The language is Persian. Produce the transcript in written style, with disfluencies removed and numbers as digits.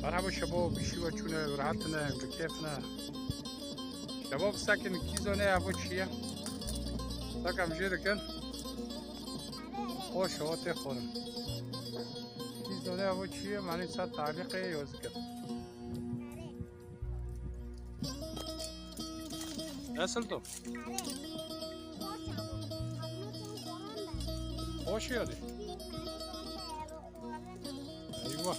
مرحبا شباب بشیوه چونه راحتنه بکیفنه شباب ساکن کیزانه ابو چیه ساکم جیده کن خوش هاته خورم کیزانه ابو چیه من این ساعت تعلیقه یوز کن اصل تو خوش یاده ایوه